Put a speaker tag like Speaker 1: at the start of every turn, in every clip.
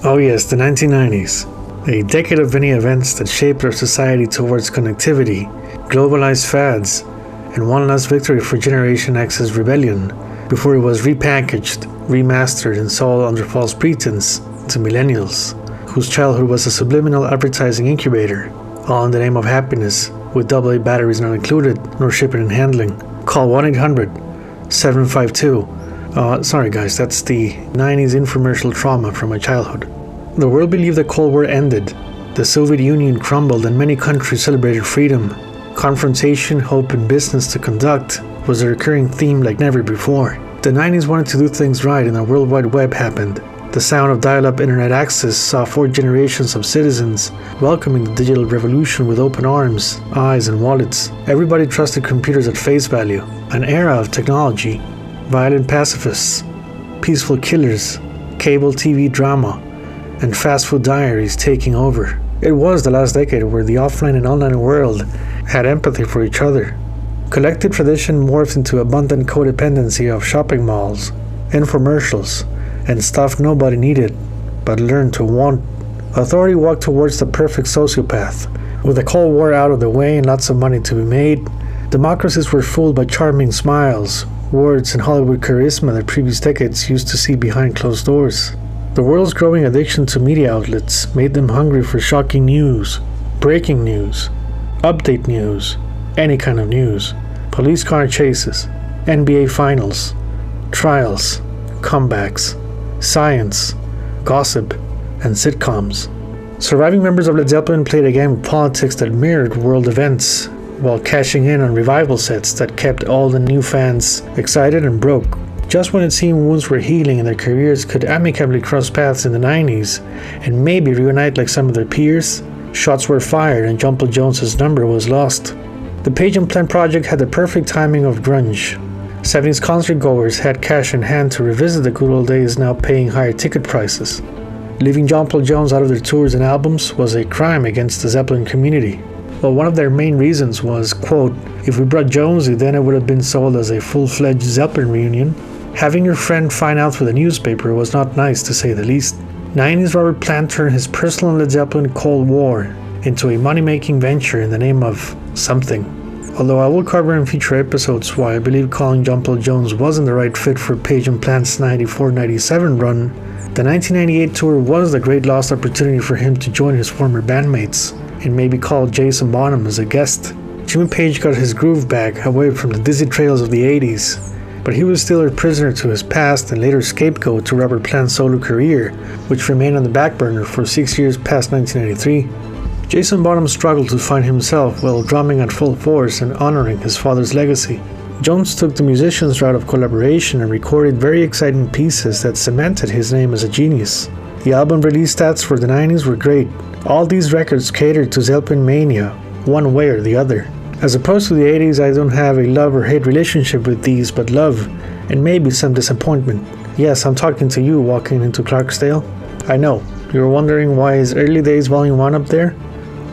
Speaker 1: Oh yes, the 1990s. A decade of many events that shaped our society towards connectivity, globalized fads, and one last victory for Generation X's rebellion before it was repackaged, remastered, and sold under false pretense to millennials, whose childhood was a subliminal advertising incubator, all in the name of happiness, with AA batteries not included, nor shipping and handling. Call 1-800-752. Sorry guys, that's the 90s infomercial trauma from my childhood. The world believed the Cold War ended, the Soviet Union crumbled, and many countries celebrated freedom. Confrontation, hope, and business to conduct was a recurring theme like never before. The 90s wanted to do things right, and the World Wide Web happened. The sound of dial-up internet access saw 4 generations of citizens welcoming the digital revolution with open arms, eyes, and wallets. Everybody trusted computers at face value. An era of technology, violent pacifists, peaceful killers, cable TV drama, and fast food diaries taking over. It was the last decade where the offline and online world had empathy for each other. Collective tradition morphed into abundant codependency of shopping malls, infomercials, and stuff nobody needed but learned to want. Authority walked towards the perfect sociopath. With the Cold War out of the way and lots of money to be made, democracies were fooled by charming smiles, words, and Hollywood charisma that previous decades used to see behind closed doors. The world's growing addiction to media outlets made them hungry for shocking news, breaking news, update news, any kind of news, police car chases, NBA finals, trials, comebacks, science, gossip, and sitcoms. Surviving members of Led Zeppelin played a game of politics that mirrored world events, while cashing in on revival sets that kept all the new fans excited and broke. Just when it seemed wounds were healing and their careers could amicably cross paths in the 90s and maybe reunite like some of their peers, shots were fired and John Paul Jones's number was lost. The Page & Plant project had the perfect timing of grunge. 70s concert goers had cash in hand to revisit the good old days, now paying higher ticket prices. Leaving John Paul Jones out of their tours and albums was a crime against the Zeppelin community. Well, one of their main reasons was, quote, "If we brought Jonesy, then it would have been sold as a full-fledged Zeppelin reunion. Having your friend find out through the newspaper was not nice, to say the least." 90s Robert Plant turned his personal Led Zeppelin Cold War into a money-making venture in the name of something. Although I will cover in future episodes why I believe calling John Paul Jones wasn't the right fit for Page & Plant's 94-97 run, the 1998 tour was the great lost opportunity for him to join his former bandmates and maybe call Jason Bonham as a guest. Jimmy Page got his groove back away from the dizzy trails of the 80s, but he was still a prisoner to his past and later scapegoat to Robert Plant's solo career, which remained on the back burner for 6 years past 1993. Jason Bonham struggled to find himself while drumming at full force and honoring his father's legacy. Jones took the musician's route of collaboration and recorded very exciting pieces that cemented his name as a genius. The album release stats for the 90s were great. All these records catered to Zeppelin mania, one way or the other. As opposed to the 80s, I don't have a love or hate relationship with these, but love, and maybe some disappointment. Yes, I'm talking to you walking into Clarksdale. I know, you're wondering why is Early Days Volume 1 up there?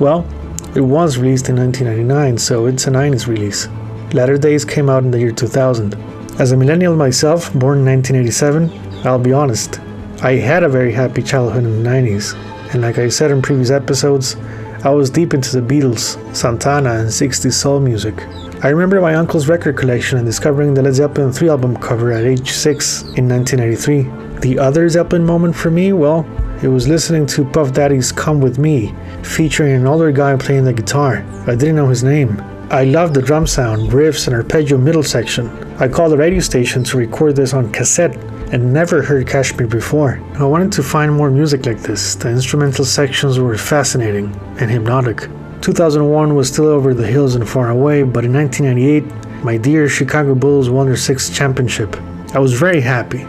Speaker 1: Well, it was released in 1999, so it's a 90s release. Latter Days came out in the year 2000. As a millennial myself, born in 1987, I'll be honest, I had a very happy childhood in the 90s, and like I said in previous episodes, I was deep into the Beatles, Santana, and 60s soul music. I remember my uncle's record collection and discovering the Led Zeppelin 3 album cover at age 6 in 1993. The other Zeppelin moment for me, well, it was listening to Puff Daddy's Come With Me, featuring an older guy playing the guitar. I didn't know his name. I loved the drum sound, riffs, and arpeggio middle section. I called the radio station to record this on cassette and never heard Kashmir before. I wanted to find more music like this. The instrumental sections were fascinating and hypnotic. 2001 was still over the hills and far away, but in 1998, my dear Chicago Bulls won their 6th championship. I was very happy.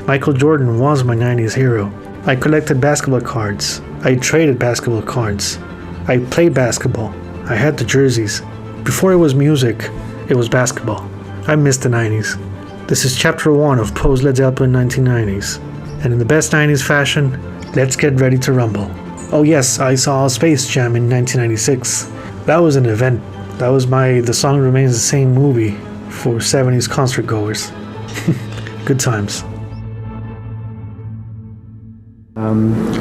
Speaker 1: Michael Jordan was my 90s hero. I collected basketball cards. I traded basketball cards. I played basketball. I had the jerseys. Before it was music, it was basketball. I missed the 90s. This is chapter 1 of Post Led Zeppelin 1990s. And in the best 90s fashion, let's get ready to rumble. Oh yes, I saw Space Jam in 1996. That was an event. That was The Song Remains the Same movie for 70s concert goers. Good times.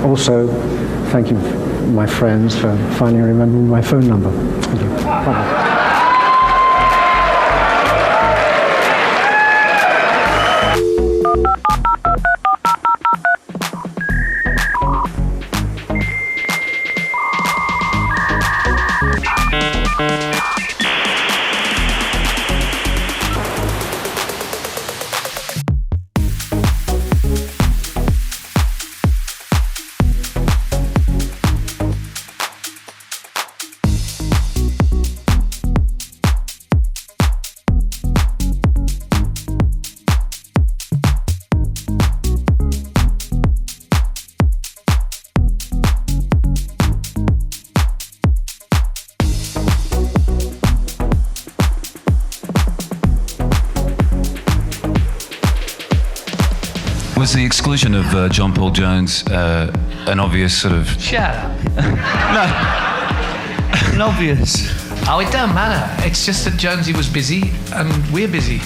Speaker 2: Also, thank you, my friends, for finally remembering my phone number. Thank you. Bye-bye.
Speaker 3: Was the exclusion of John Paul Jones an obvious sort of...
Speaker 4: Shut up. No. An obvious. Oh, it don't matter. It's just that Jonesy was busy and we're busy.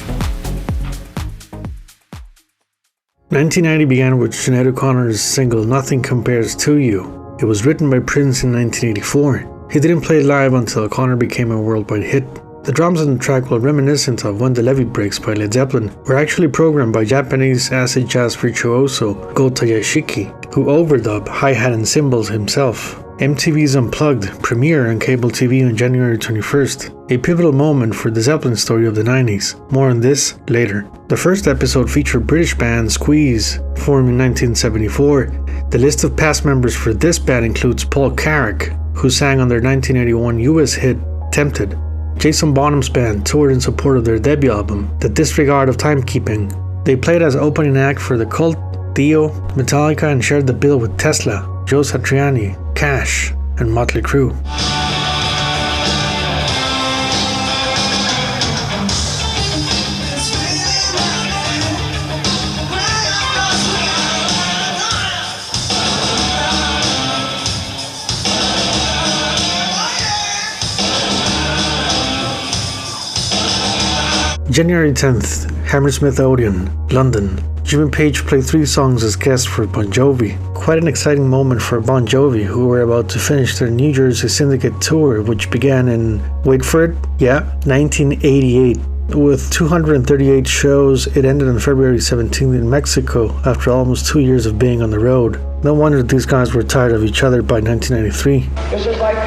Speaker 1: 1990 began with Sinead O'Connor's single Nothing Compares to You. It was written by Prince in 1984. He didn't play it live until O'Connor became a worldwide hit. The drums on the track, while reminiscent of When the Levee Breaks by Led Zeppelin, were actually programmed by Japanese acid jazz virtuoso Gota Yashiki, who overdubbed hi-hat and cymbals himself. MTV's Unplugged premiered on cable TV on January 21st, a pivotal moment for the Zeppelin story of the 90s. More on this later. The first episode featured British band Squeeze, formed in 1974. The list of past members for this band includes Paul Carrack, who sang on their 1981 US hit Tempted. Jason Bonham's band toured in support of their debut album, The Disregard of Timekeeping. They played as opening act for The Cult, Dio, Metallica, and shared the bill with Tesla, Joe Satriani, Cash, and Motley Crue. January 10th, Hammersmith Odeon, London. Jimmy Page played 3 songs as guest for Bon Jovi. Quite an exciting moment for Bon Jovi, who were about to finish their New Jersey Syndicate tour, which began in, wait for it, 1988. With 238 shows, it ended on February 17th in Mexico after almost 2 years of being on the road. No wonder these guys were tired of each other by 1993.
Speaker 5: This is like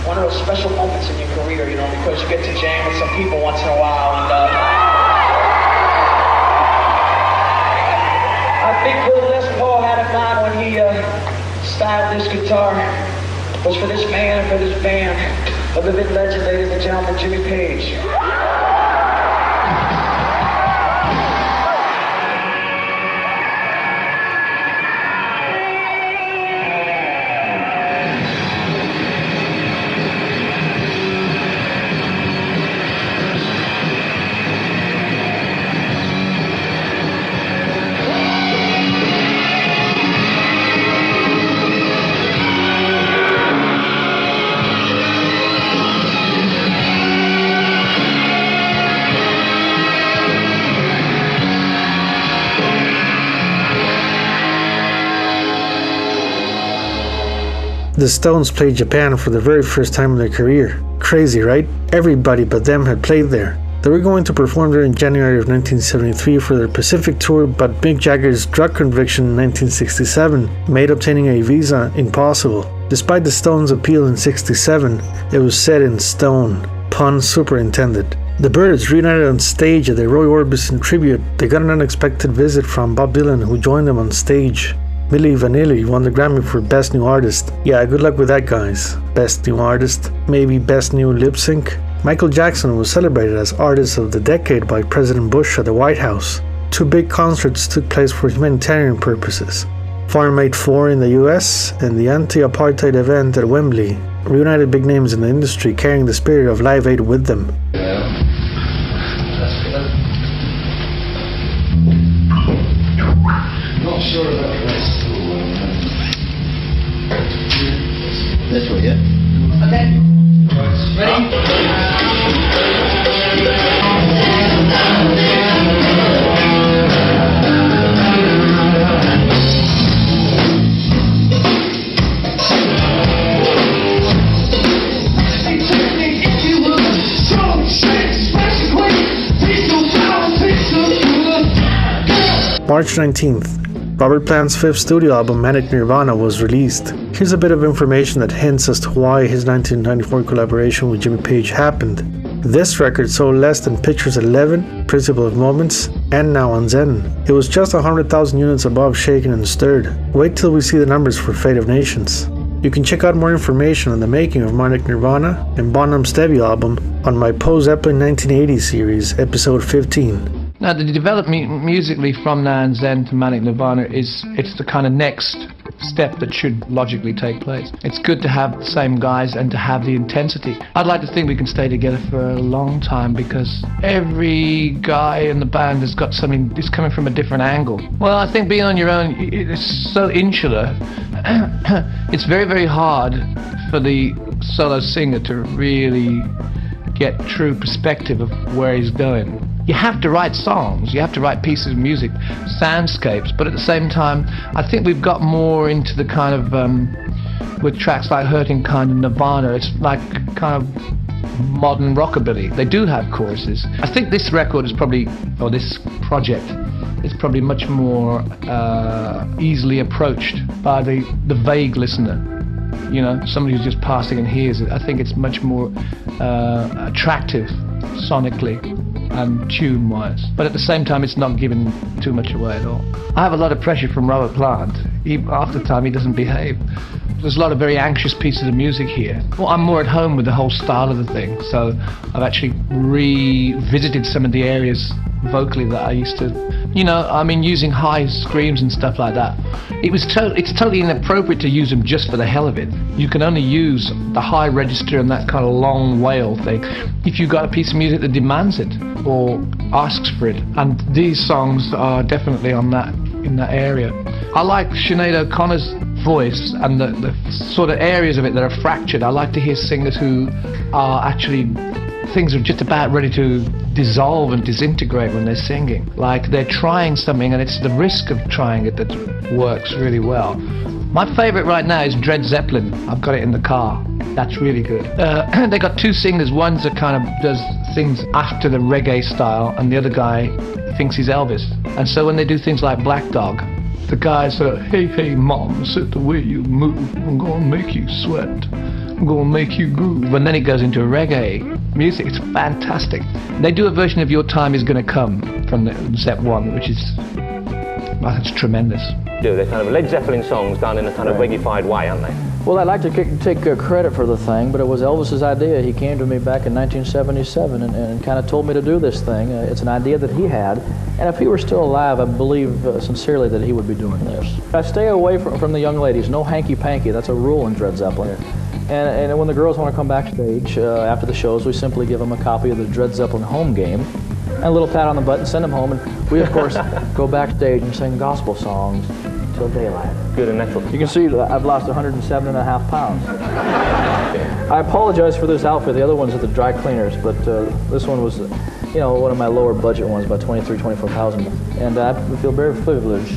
Speaker 5: one of those special moments in your career, you know, because you get to jam with some people once in a while, and I think Bill Les Paul had in mind when he styled this guitar was for this man and for this band, a living legend, ladies and gentlemen, Jimmy Page.
Speaker 1: The Stones played Japan for the very first time in their career. Crazy, right? Everybody but them had played there. They were going to perform there in January of 1973 for their Pacific tour, but Mick Jagger's drug conviction in 1967 made obtaining a visa impossible. Despite the Stones' appeal in 1967, it was set in stone. Pun superintended. The Byrds reunited on stage at the Roy Orbison tribute. They got an unexpected visit from Bob Dylan, who joined them on stage. Milli Vanilli won the Grammy for Best New Artist. Yeah, good luck with that, guys. Best New Artist, maybe Best New Lip Sync. Michael Jackson was celebrated as Artist of the Decade by President Bush at the White House. 2 big concerts took place for humanitarian purposes. Farm Aid 4 in the US and the anti-apartheid event at Wembley reunited big names in the industry, carrying the spirit of Live Aid with them.
Speaker 6: Not sure about the rest. This way, yeah? Okay. Ready?
Speaker 1: March 19th, Robert Plant's fifth studio album, Manic Nirvana, was released. Here's a bit of information that hints as to why his 1994 collaboration with Jimmy Page happened. This record sold less than Pictures 11, Principle of Moments, and Now on Zen. It was just 100,000 units above Shaken and Stirred. Wait till we see the numbers for Fate of Nations. You can check out more information on the making of Manic Nirvana and Bonham's debut album on my Post Zeppelin 1980s series, episode 15.
Speaker 4: Now, the development musically from Now and Zen to Manic Nirvana it's the kind of next step that should logically take place. It's good to have the same guys and to have the intensity. I'd like to think we can stay together for a long time because every guy in the band has got something, is coming from a different angle. Well, I think being on your own, it's so insular. It's very, very hard for the solo singer to really get true perspective of where he's going. You have to write songs, you have to write pieces of music, soundscapes, but at the same time, I think we've got more into the kind of, with tracks like Hurting Kind of Nirvana, it's like kind of modern rockabilly. They do have choruses. I think this record is probably, or this project, is probably much more easily approached by the vague listener. You know, somebody who's just passing and hears it. I think it's much more attractive sonically and tune-wise, but at the same time it's not giving too much away at all. I have a lot of pressure from Robert Plant. Half the time he doesn't behave. There's a lot of very anxious pieces of music here. Well, I'm more at home with the whole style of the thing, so I've actually revisited some of the areas vocally that I used to, you know, I mean, using high screams and stuff like that. It's totally inappropriate to use them just for the hell of it. You can only use the high register and that kind of long wail thing if you've got a piece of music that demands it or asks for it. And these songs are definitely in that area. I like Sinead O'Connor's voice and the sort of areas of it that are fractured. I like to hear singers who are actually, things are just about ready to dissolve and disintegrate when they're singing. Like they're trying something and it's the risk of trying it that works really well. My favorite right now is Led Zeppelin. I've got it in the car. That's really good. They got two singers. One's a kind of does things after the reggae style and the other guy thinks he's Elvis. And so when they do things like Black Dog, the guy's sort of, hey, hey, mom, sit the way you move. I'm gonna make you sweat. I'm gonna make you groove. And then it goes into reggae music. It's fantastic. They do a version of Your Time Is Gonna Come from the Zepp 1, which is, well, that's tremendous.
Speaker 7: They're kind of Led Zeppelin songs done in a kind of reggae-fied way, aren't they?
Speaker 8: Well, I'd like to take credit for the thing, but it was Elvis's idea. He came to me back in 1977 and kind of told me to do this thing. It's an idea that he had, and if he were still alive, I believe sincerely that he would be doing this. I stay away from the young ladies. No hanky-panky. That's a rule in Led Zeppelin. And when the girls want to come backstage after the shows, we simply give them a copy of the Led Zeppelin home game and a little pat on the butt and send them home. And we, of course, go backstage and sing gospel songs till daylight.
Speaker 7: Good and natural.
Speaker 8: You can see that I've lost 107.5 pounds. I apologize for this outfit. The other one's at the dry cleaners, but this one was, you know, one of my lower budget ones, about 24,000. And I feel very privileged.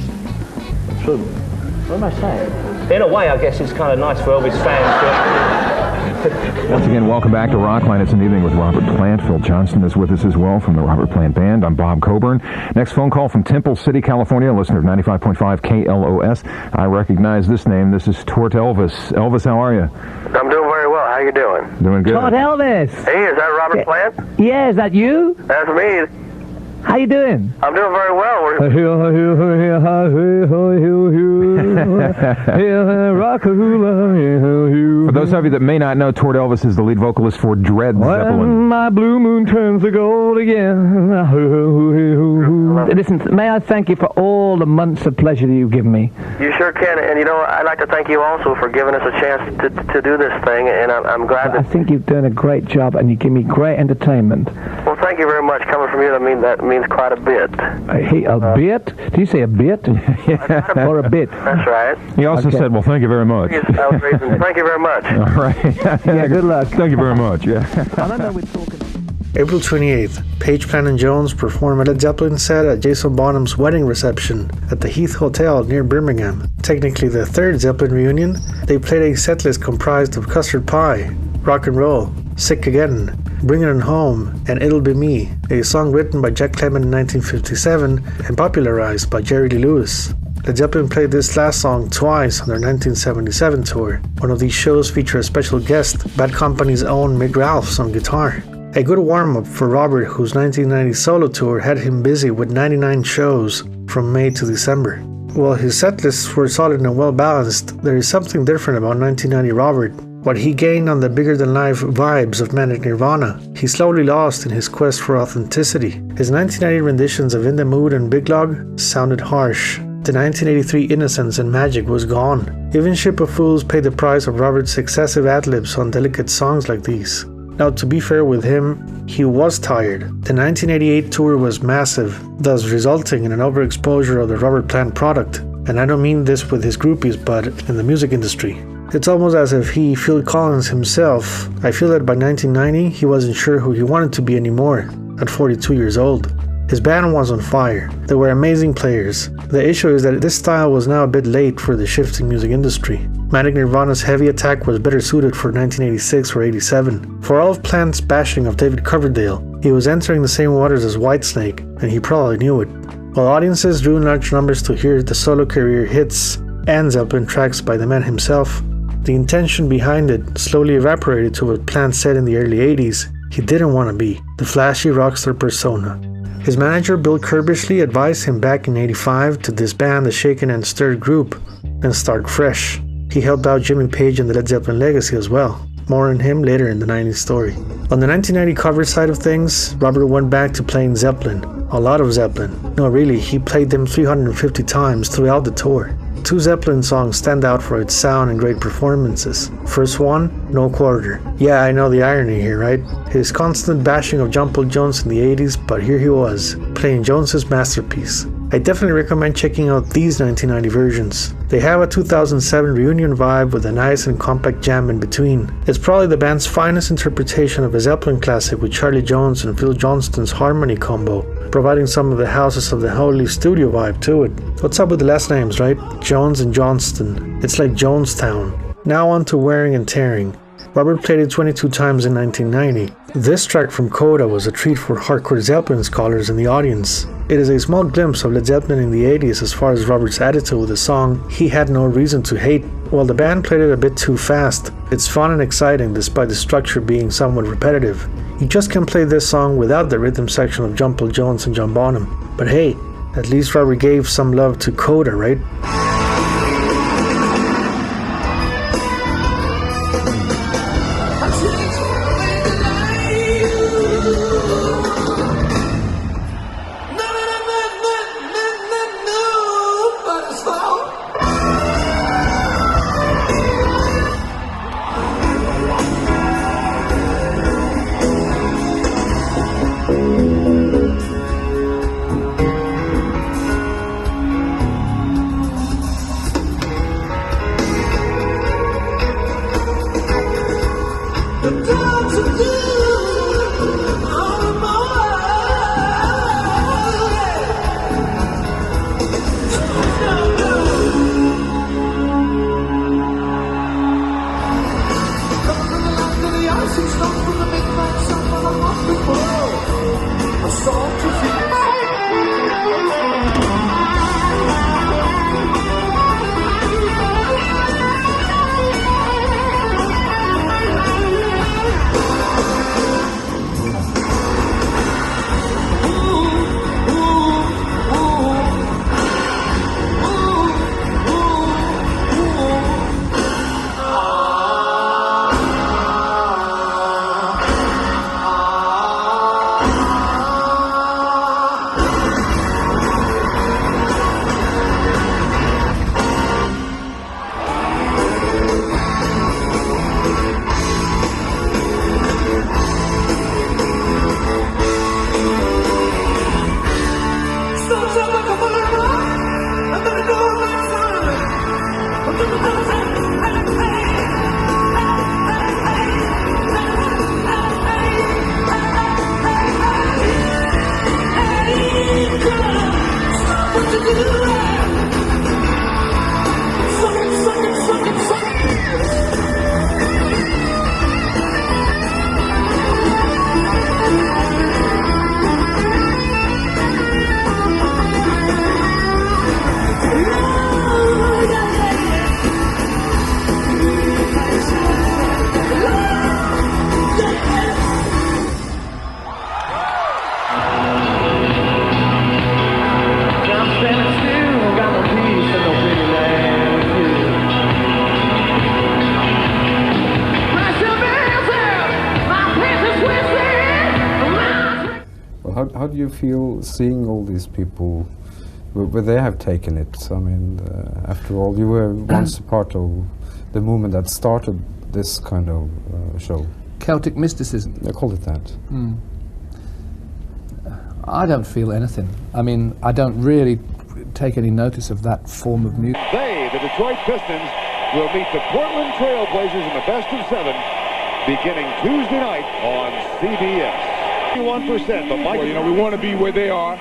Speaker 8: What am I saying?
Speaker 7: In a way, I guess it's kind of nice for Elvis fans to...
Speaker 9: Once again, welcome back to Rockline. It's an evening with Robert Plant. Phil Johnston is with us as well from the Robert Plant Band. I'm Bob Coburn. Next phone call from Temple City, California, listener of 95.5 KLOS. I recognize this name. This is Tort Elvis. Elvis, how are you?
Speaker 10: I'm doing very well. How you doing?
Speaker 9: Doing good.
Speaker 11: Tort Elvis.
Speaker 10: Hey, is that Robert Plant?
Speaker 11: Yeah, is that you?
Speaker 10: That's me.
Speaker 11: How you doing?
Speaker 10: I'm doing very well.
Speaker 9: For those of you that may not know, Tort Elvis is the lead vocalist for Led Zeppelin.
Speaker 11: When my blue moon turns to gold again. Listen, may I thank you for all the months of pleasure that you've given me.
Speaker 10: You sure can, and you know, I'd like to thank you also for giving us a chance to do this thing, and I'm glad that...
Speaker 11: I think you've done a great job, and you give me great entertainment.
Speaker 10: Well, thank you very much. Coming from you, that means quite a bit.
Speaker 11: A bit? Did you say a bit? Or a bit?
Speaker 10: That's right.
Speaker 9: He also said, well, thank you very much.
Speaker 10: Thank you very much.
Speaker 9: All right.
Speaker 11: Yeah, good luck.
Speaker 9: Thank you very much, yeah.
Speaker 11: I know we're talking...
Speaker 1: April 28th, Page, Plant and Jones perform a Led Zeppelin set at Jason Bonham's wedding reception at the Heath Hotel near Birmingham. Technically the third Zeppelin reunion, they played a setlist comprised of Custard Pie, Rock and Roll, Sick Again, Bringing It Home, and It'll Be Me, a song written by Jack Clement in 1957 and popularized by Jerry Lee Lewis. Led Zeppelin played this last song twice on their 1977 tour. One of these shows featured a special guest, Bad Company's own Mick Ralphs on guitar. A good warm-up for Robert, whose 1990 solo tour had him busy with 99 shows from May to December. While his set lists were solid and well-balanced, there is something different about 1990 Robert. What he gained on the bigger-than-life vibes of Manic Nirvana, he slowly lost in his quest for authenticity. His 1990 renditions of In the Mood and Big Log sounded harsh. The 1983 innocence and magic was gone. Even Ship of Fools paid the price of Robert's excessive ad-libs on delicate songs like these. Now, to be fair with him, he was tired. The 1988 tour was massive, thus resulting in an overexposure of the Robert Plant product. And I don't mean this with his groupies, but in the music industry. It's almost as if he, Phil Collins himself, I feel that by 1990, he wasn't sure who he wanted to be anymore, at 42 years old. His band was on fire. They were amazing players. The issue is that this style was now a bit late for the shifting music industry. Manic Nirvana's Heavy Attack was better suited for 1986 or 87. For all of Plant's bashing of David Coverdale, he was entering the same waters as Whitesnake, and he probably knew it. While audiences drew in large numbers to hear the solo career hits and Zeppelin tracks by the man himself, the intention behind it slowly evaporated to what Plant said in the early 80s he didn't want to be, the flashy rockstar persona. His manager Bill Curbishley advised him back in '85 to disband the shaken and stirred group and start fresh. He helped out Jimmy Page and the Led Zeppelin legacy as well. More on him later in the 90s story. On the 1990 cover side of things, Robert went back to playing Zeppelin. A lot of Zeppelin. No, really, he played them 350 times throughout the tour. Two Zeppelin songs stand out for its sound and great performances. First one, No Quarter. Yeah, I know the irony here, right? His constant bashing of John Paul Jones in the 80s, but here he was, playing Jones's masterpiece. I definitely recommend checking out these 1990 versions. They have a 2007 reunion vibe with a nice and compact jam in between. It's probably the band's finest interpretation of a Zeppelin classic with Charlie Jones and Phil Johnston's harmony combo, providing some of the Houses of the Holy studio vibe to it. What's up with the last names, right? Jones and Johnston. It's like Jonestown. Now on to Wearing and Tearing. Robert played it 22 times in 1990. This track from Coda was a treat for hardcore Zeppelin scholars in the audience. It is a small glimpse of Led Zeppelin in the 80s as far as Robert's attitude with the song he had no reason to hate. While the band played it a bit too fast, it's fun and exciting despite the structure being somewhat repetitive. You just can't play this song without the rhythm section of John Paul Jones and John Bonham. But hey, at least Robert gave some love to Coda, right?
Speaker 12: do you feel seeing all these people, where they have taken it? I mean, after all, you were once a part of the movement that started this kind of show.
Speaker 13: Celtic mysticism.
Speaker 12: I call it that.
Speaker 13: Mm. I don't feel anything. I mean, I don't really take any notice of that form of music.
Speaker 14: They, the Detroit Pistons, will meet the Portland Trailblazers in the best of 7 beginning Tuesday night on CBS. 1%, but Mike,
Speaker 15: well, you know, we want to be where they are,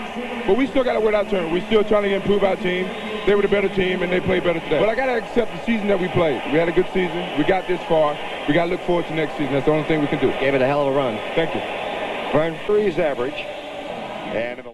Speaker 15: but we still got to win our turn. We're still trying to improve our team. They were the better team, and they played better today. But I got to accept the season that we played. We had a good season. We got this far. We got to look forward to next season. That's the only thing we can do.
Speaker 14: Gave it a hell of a run.
Speaker 15: Thank you.
Speaker 14: Vern Free's average.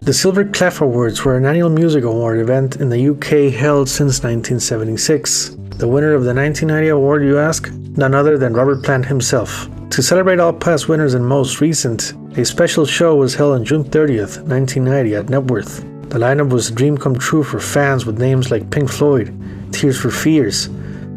Speaker 1: The Silver Clef Awards were an annual music award event in the UK held since 1976. The winner of the 1990 award, you ask? None other than Robert Plant himself. To celebrate all past winners and most recent, a special show was held on June 30th, 1990 at Knebworth. The lineup was a dream come true for fans with names like Pink Floyd, Tears for Fears,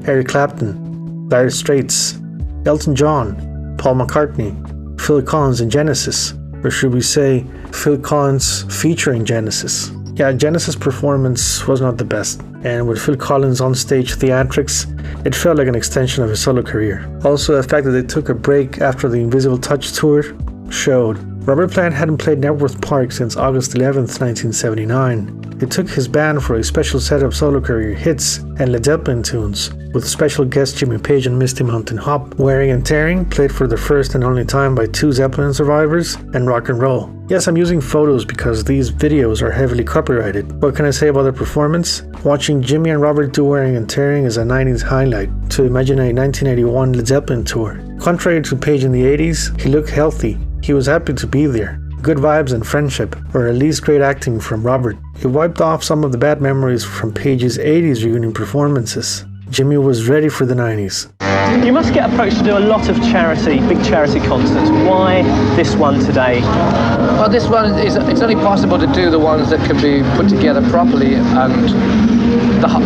Speaker 1: Eric Clapton, Dire Straits, Elton John, Paul McCartney, Phil Collins and Genesis, or should we say Phil Collins featuring Genesis. Yeah, Genesis' performance was not the best, and with Phil Collins on stage theatrics, it felt like an extension of his solo career. Also, the fact that they took a break after the Invisible Touch tour showed. Robert Plant hadn't played Knebworth Park since August 11th, 1979. It took his band for a special set of solo career hits and Led Zeppelin tunes, with special guests Jimmy Page and Misty Mountain Hop. Wearing and Tearing played for the first and only time by 2 Zeppelin survivors, and Rock and Roll. Yes, I'm using photos because these videos are heavily copyrighted. What can I say about the performance? Watching Jimmy and Robert do Wearing and Tearing is a 90s highlight to imagine a 1981 Led Zeppelin tour. Contrary to Page in the 80s, he looked healthy. He was happy to be there. Good vibes and friendship, or at least great acting from Robert. It wiped off some of the bad memories from Page's 80s reunion performances. Jimmy was ready for the 90s.
Speaker 16: You must get approached to do a lot of charity, big charity concerts. Why this one today?
Speaker 4: Well, this one is, it's only possible to do the ones that can be put together properly, and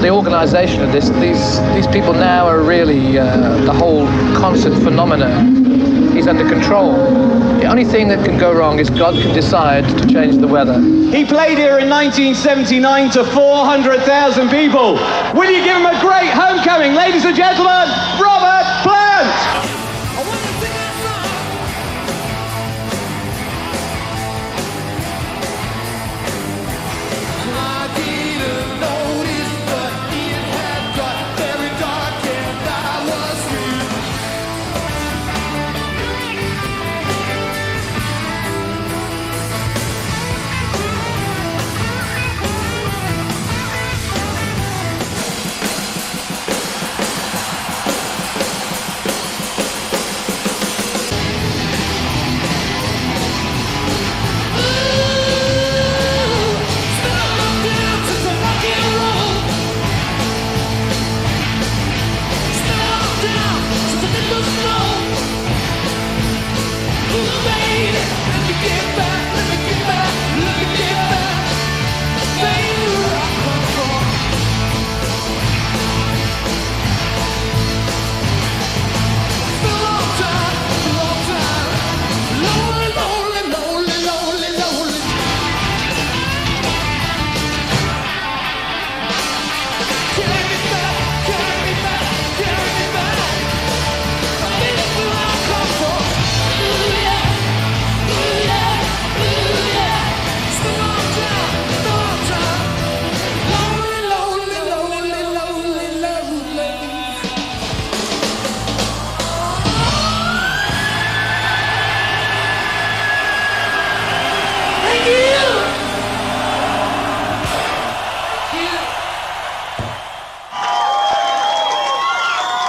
Speaker 4: the organisation of this, these people now are really, the whole concert phenomena is under control. The only thing that can go wrong is God can decide to change the weather.
Speaker 17: He played here in 1979 to 400,000 people. Will you give him a great homecoming, ladies and gentlemen, Robert Plant!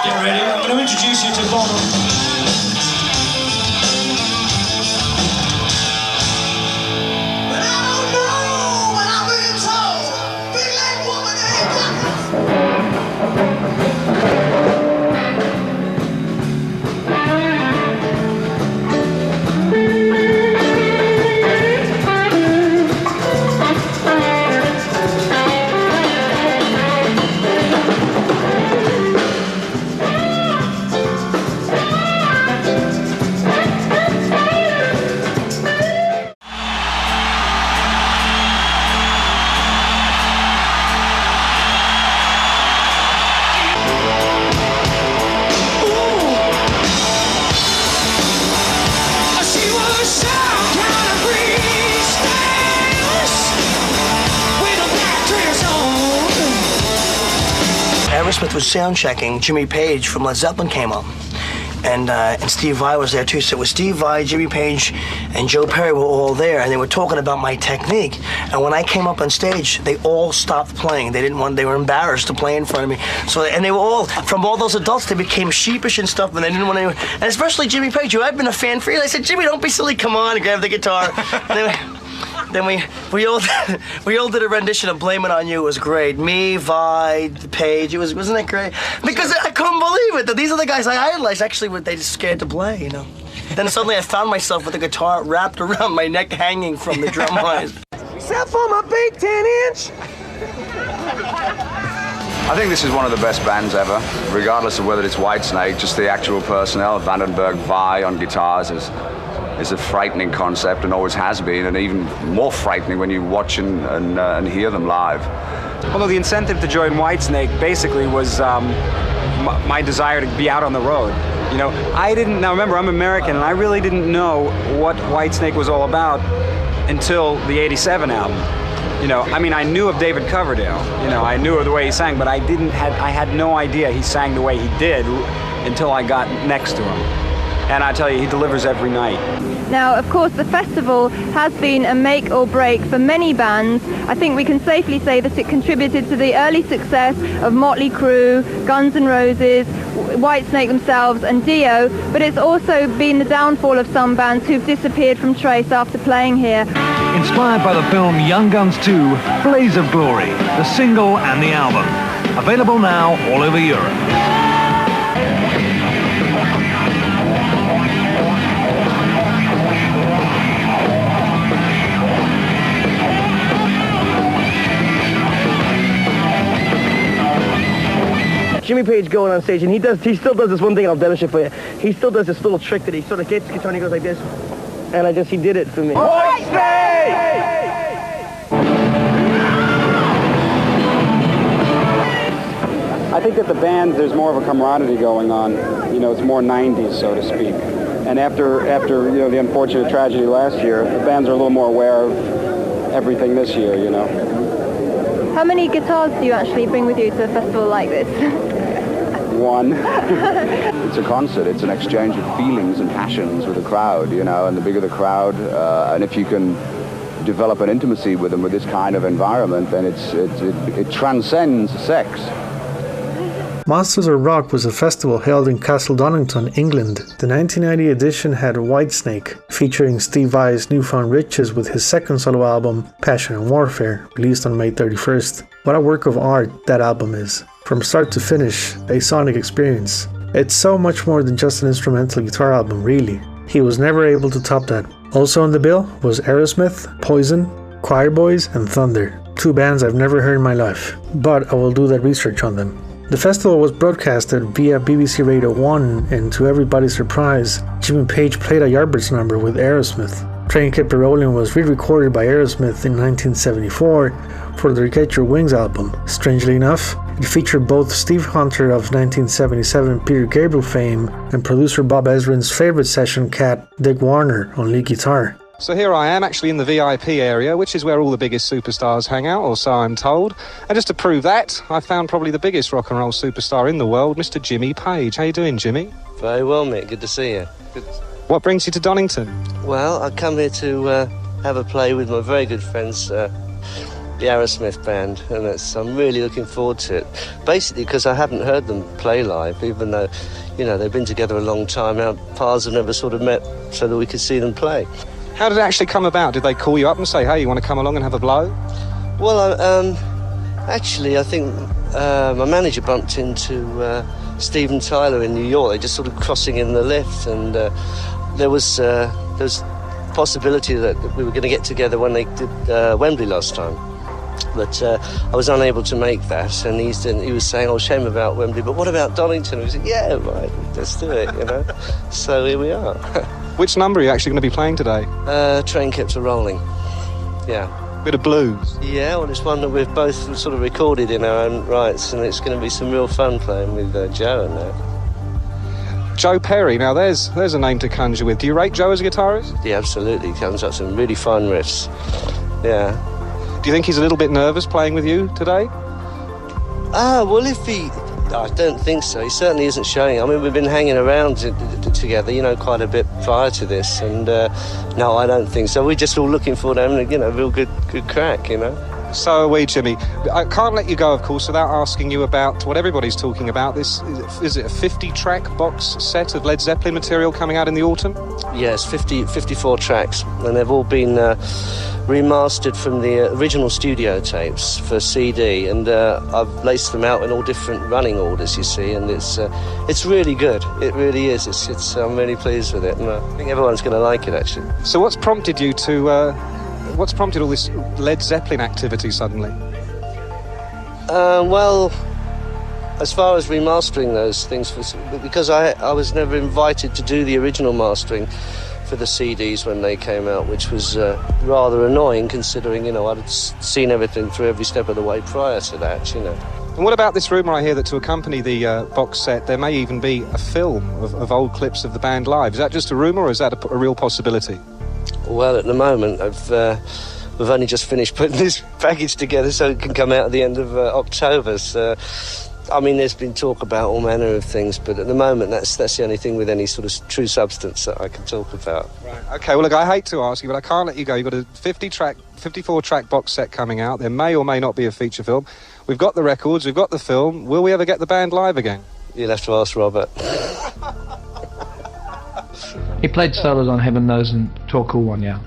Speaker 18: Get ready, I'm going to introduce you to Bonham.
Speaker 19: Aerosmith was sound checking, Jimmy Page from Led Zeppelin came up. And Steve Vai was there too. So it was Steve Vai, Jimmy Page, and Joe Perry were all there, and they were talking about my technique. And when I came up on stage, they all stopped playing. They were embarrassed to play in front of me. So, and they were all, from all those adults, they became sheepish and stuff, and they didn't want to. And especially Jimmy Page, who I've been a fan for years. I said, Jimmy, don't be silly. Come on, grab the guitar. Then we all did a rendition of "Blame It on You." It was great. Me, Vi, Page. Wasn't that great? Because I couldn't believe it that these are the guys I idolized. Actually, they just scared to play, you know. Then suddenly I found myself with the guitar wrapped around my neck, hanging from the drum lines.
Speaker 20: Except for my big 10-inch.
Speaker 21: I think this is one of the best bands ever, regardless of whether it's Whitesnake. Just the actual personnel, Vandenberg, Vi on guitars is a frightening concept and always has been, and even more frightening when you watch and hear them live.
Speaker 22: Although the incentive to join Whitesnake basically was my desire to be out on the road. You know, now remember, I'm American, and I really didn't know what Whitesnake was all about until the '87 album. You know, I mean, I knew of David Coverdale, you know, I knew of the way he sang, but I had no idea he sang the way he did until I got next to him. And I tell you, he delivers every night.
Speaker 23: Now, of course, the festival has been a make or break for many bands. I think we can safely say that it contributed to the early success of Motley Crue, Guns N' Roses, Whitesnake themselves, and Dio, but it's also been the downfall of some bands who've disappeared from trace after playing here.
Speaker 24: Inspired by the film Young Guns 2, Blaze of Glory, the single and the album. Available now all over Europe.
Speaker 19: Jimmy Page going on stage, and he still does this one thing. I'll demonstrate for you. He still does this little trick that he sort of gets the guitar and he goes like this, and he did it for me.
Speaker 25: I think that the band, there's more of a camaraderie going on. You know, it's more 90s, so to speak. And after you know, the unfortunate tragedy last year, the bands are a little more aware of everything this year, you know.
Speaker 23: How many guitars do you actually bring with you to a festival like this?
Speaker 25: One. It's a concert. It's an exchange of feelings and passions with the crowd, you know, and the bigger the crowd, and if you can develop an intimacy with them with this kind of environment, then it transcends sex.
Speaker 1: Masters of Rock was a festival held in Castle Donington, England. The 1990 edition had Whitesnake, featuring Steve Vai's Newfound Riches with his second solo album, Passion and Warfare, released on May 31st. What a work of art that album is. From start to finish, a sonic experience. It's so much more than just an instrumental guitar album, really. He was never able to top that. Also on the bill was Aerosmith, Poison, Choir Boys, and Thunder. Two bands I've never heard in my life, but I will do that research on them. The festival was broadcasted via BBC Radio 1, and to everybody's surprise, Jimmy Page played a Yardbirds number with Aerosmith. Train Kept It Rollin' was re-recorded by Aerosmith in 1974 for the Get Your Wings album. Strangely enough, it featured both Steve Hunter of 1977 Peter Gabriel fame and producer Bob Ezrin's favorite session cat, Dick Warner, on lead guitar.
Speaker 26: So here I am, actually in the VIP area, which is where all the biggest superstars hang out, or so I'm told. And just to prove that, I found probably the biggest rock and roll superstar in the world, Mr. Jimmy Page. How you doing, Jimmy?
Speaker 27: Very well, mate. Good to see you. Good.
Speaker 26: What brings you to Donington?
Speaker 27: Well, I come here to have a play with my very good friends, the Aerosmith band, and I'm really looking forward to it. Basically, because I haven't heard them play live, even though, you know, they've been together a long time. Our paths have never sort of met so that we could see them play.
Speaker 26: How did it actually come about? Did they call you up and say, hey, you want to come along and have a blow?
Speaker 27: Well, actually, I think my manager bumped into Steven Tyler in New York. They just sort of crossing in the lift, and there was possibility that we were going to get together when they did Wembley last time. But I was unable to make that, and he was saying, oh, shame about Wembley, but what about Donington? We said, yeah, right, let's do it, you know. So here we are.
Speaker 26: Which number are you actually going to be playing today?
Speaker 27: Train Kept A Rolling, yeah.
Speaker 26: Bit of blues?
Speaker 27: Yeah, well, it's one that we've both sort of recorded in our own rights, and it's going to be some real fun playing with Joe and that.
Speaker 26: Joe Perry, now there's a name to conjure with. Do you rate Joe as a guitarist?
Speaker 27: Yeah, absolutely. He comes up with some really fun riffs, yeah.
Speaker 26: Do you think he's a little bit nervous playing with you today?
Speaker 27: Well, I don't think so. He certainly isn't showing. I mean, we've been hanging around together, you know, quite a bit prior to this, and no, I don't think so. We're just all looking forward to having, you know, real good crack, you know.
Speaker 26: So are we, Jimmy. I can't let you go, of course, without asking you about what everybody's talking about. This is it a 50-track box set of Led Zeppelin material coming out in the autumn?
Speaker 27: Yes, 54 tracks, and they've all been remastered from the original studio tapes for CD, and I've laced them out in all different running orders, you see, and it's really good. It really is. I'm really pleased with it, and I think everyone's going to like it, actually.
Speaker 26: So what's prompted you to... What's prompted all this Led Zeppelin activity suddenly?
Speaker 27: Well, as far as remastering those things, because I was never invited to do the original mastering for the CDs when they came out, which was rather annoying considering, you know, I'd seen everything through every step of the way prior to that, you know.
Speaker 26: And what about this rumour I hear that to accompany the box set there may even be a film of old clips of the band live? Is that just a rumour or is that a real possibility?
Speaker 27: Well, at the moment, we've only just finished putting this package together so it can come out at the end of October. So, I mean, there's been talk about all manner of things, but at the moment, that's the only thing with any sort of true substance that I can talk about.
Speaker 26: Right. Okay, well, look, I hate to ask you, but I can't let you go. You've got a 54-track box set coming out. There may or may not be a feature film. We've got the records, we've got the film. Will we ever get the band live again?
Speaker 27: You'll have to ask Robert.
Speaker 4: He played solos on Heaven Knows and To a Cool One, yeah.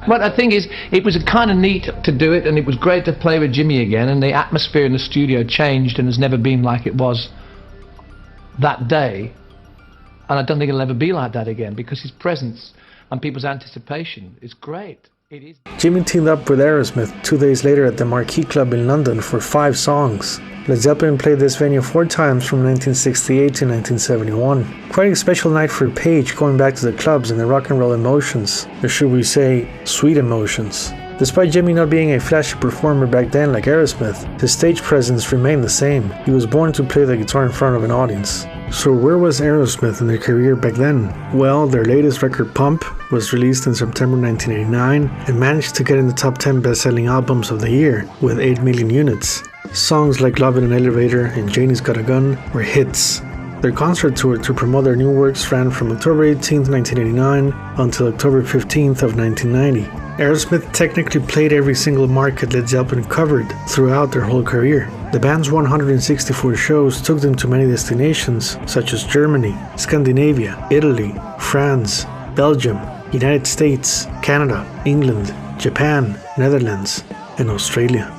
Speaker 4: But the thing is, it was kind of neat to do it, and it was great to play with Jimmy again, and the atmosphere in the studio changed and has never been like it was that day. And I don't think it'll ever be like that again, because his presence and people's anticipation is great. It is.
Speaker 1: Jimmy teamed up with Aerosmith 2 days later at the Marquee Club in London for 5 songs. Led Zeppelin played this venue 4 times from 1968 to 1971. Quite a special night for Page, going back to the clubs and the rock and roll emotions, or should we say, sweet emotions. Despite Jimmy not being a flashy performer back then like Aerosmith, his stage presence remained the same. He was born to play the guitar in front of an audience. So where was Aerosmith in their career back then? Well, their latest record, Pump, was released in September 1989 and managed to get in the top 10 best-selling albums of the year with 8 million units. Songs like Love in an Elevator and Janie's Got a Gun were hits. Their concert tour to promote their new works ran from October 18, 1989 until October 15th of 1990. Aerosmith technically played every single market Led Zeppelin covered throughout their whole career. The band's 164 shows took them to many destinations such as Germany, Scandinavia, Italy, France, Belgium, United States, Canada, England, Japan, Netherlands, and Australia.